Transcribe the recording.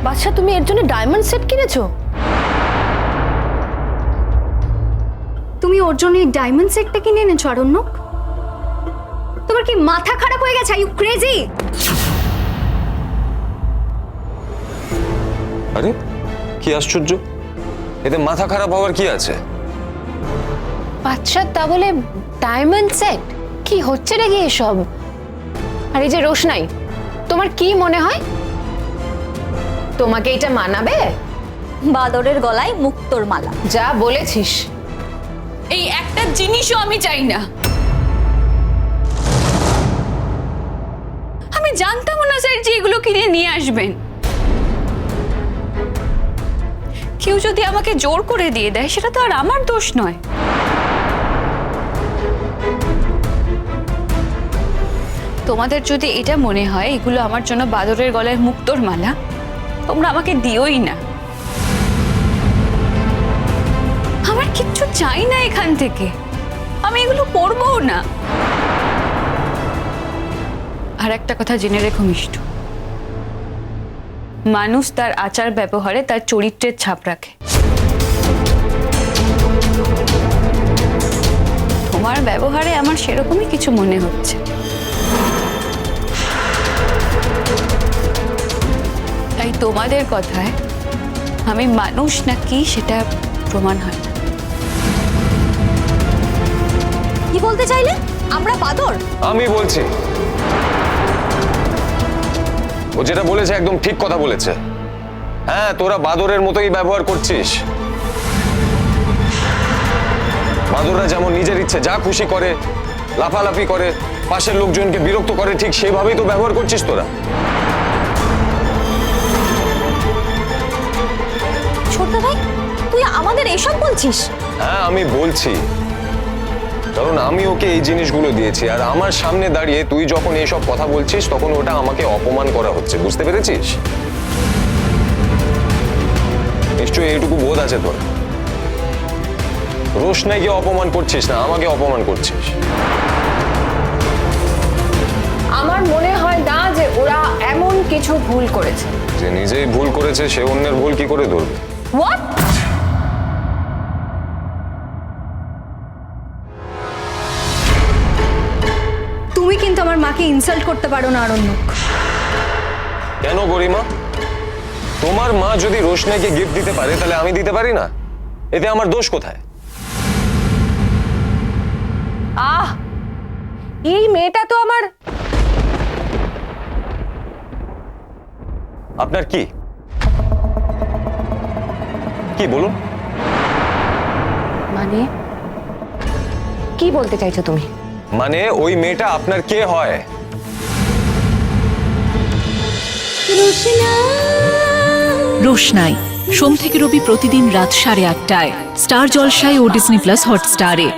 বাদশা, তুমি এর জন্য ডায়মন্ড সেট কিনেছো? তুমি ওর জন্য এই ডায়মন্ড সেটটা কিনে এনেছো আরণ্যক? তোমার কি মাথা খারাপ হয়ে গেছে? Are you crazy? আরে কি আশ্চর্য, এতে মাথা খারাপ হওয়ার কি আছে? বাদশা, তা বলে ডায়মন্ড সেট? কি হচ্ছে নাকি এসব? আর এই যে রোশনাই, তোমার কি মনে হয় তোমাকে এটা মানাবে? বাদরের গলায় মুক্তোর মালা। যা বলেছিস। এই একটা জিনিসও আমি চাই না। আমি জানতাম না স্যার যে এগুলো কিনে নিয়ে আসবেন। কেউ যদি আমাকে জোর করে দিয়ে দেয় সেটা তো আর আমার দোষ নয়। তোমাদের যদি এটা মনে হয় এগুলো আমার জন্য বাদরের গলায় মুক্তোর মালা, তোমরা আমাকে দিওই না। আমার কিচ্ছু চাই না এখান থেকে, আমি এগুলো পরবও না। আর একটা কথা জেনে রেখো মিষ্টু, মানুষ তার আচার ব্যবহারে তার চরিত্রের ছাপ রাখে। তোমার ব্যবহারে আমার সেরকমই কিছু মনে হচ্ছে। তাই তোমাদের কথায় আমি মানুষ নাকি সেটা প্রমাণ হয় না। কি বলতে চাইলে? আমরা বাদর? আমি বলছি, ও যেটা বলেছে একদম ঠিক কথা বলেছে। হ্যাঁ, তোরা বাদরের মতোই ব্যবহার করছিস। বাদররা যেমন নিজের ইচ্ছে যা খুশি করে, লাফালাফি করে, পাশের লোকজনকে বিরক্ত করে, ঠিক সেভাবেই তো ব্যবহার করছিস তোরা। ছোট ভাই, তুই আমাদের এসব বলছিস? হ্যাঁ, আমি বলছি, কারণ আমি ওকে এই জিনিসগুলো দিয়েছি, আর আমার সামনে দাঁড়িয়ে তুই যখন এইসব কথা বলছিস তখন ওটা আমাকে অপমান করা হচ্ছে, বুঝতে পেরেছিস? নিশ্চয়ই এইটুকু বোধ আছে তোর। রোশনাইকে অপমান করছিস না, আমাকে অপমান করছিস। আমার মনে হয় না যে ওরা এমন কিছু ভুল করেছে। যে নিজেই ভুল করেছে সে অন্যের ভুল কি করে ধরবে? হোয়াট? তুমি কিন্তু আমার মাকে ইনসাল্ট করতে পারো না আরণ্যক। কেন গরিমা? তোমার মা যদি রোশনাইকে গিফট দিতে পারে তাহলে আমি দিতে পারি না? এতে আমার দোষ কোথায়? আহ, এই মেয়েটা তো আমার। আপনার কি কি বলুন? মানে কি বলতে চাইছো তুমি? মানে ওই মেয়েটা আপনার কে হয়? রোশনাই সোম থেকে রবি প্রতিদিন রাত 8:30টায় স্টার জলসায় ও ডিজনি প্লাস হটস্টারে।